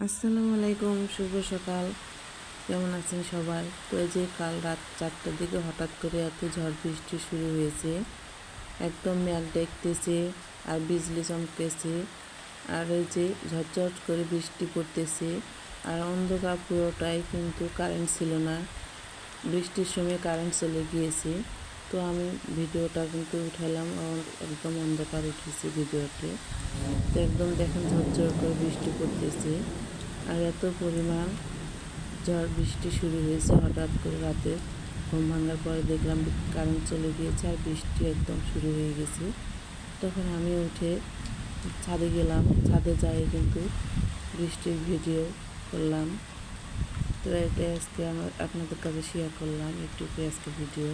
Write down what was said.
আসসালামু আলাইকুম, শুভ সকাল। কেমন আছেন সবাই? তো এই যে কাল রাত 4টার দিকে হঠাৎ করে এত ঝড় বৃষ্টি শুরু হয়েছে। একদম মেঘ দেখতেছে আর বিজলি চমকেছে, আর এই যে ঝরঝর করে বৃষ্টি পড়তেছে, আর অন্ধকার পুরোটাই, কিন্তু কারেন্ট ছিল না। বৃষ্টির সময় কারেন্ট চলে গিয়েছে। তো আমি ভিডিওটা কিন্তু উঠালাম, একদম অন্ধকার উঠেছে ভিডিওতে। তো একদম দেখেন ঝরঝর করে বৃষ্টি পড়তেছে, আর এত পরিমাণ ঝড় বৃষ্টি শুরু হয়েছে হঠাৎ করে। রাতে ঘুম ভাঙার পরে দেখলাম কারেন্ট চলে গিয়েছে আর বৃষ্টি একদম শুরু হয়ে গেছে। তখন আমি উঠে ছাদে গেলাম, ছাদে যাই কিন্তু বৃষ্টির ভিডিও করলাম। তো এটা আজকে আমার আপনাদের কাছে শেয়ার করলাম একটু আজকে ভিডিও।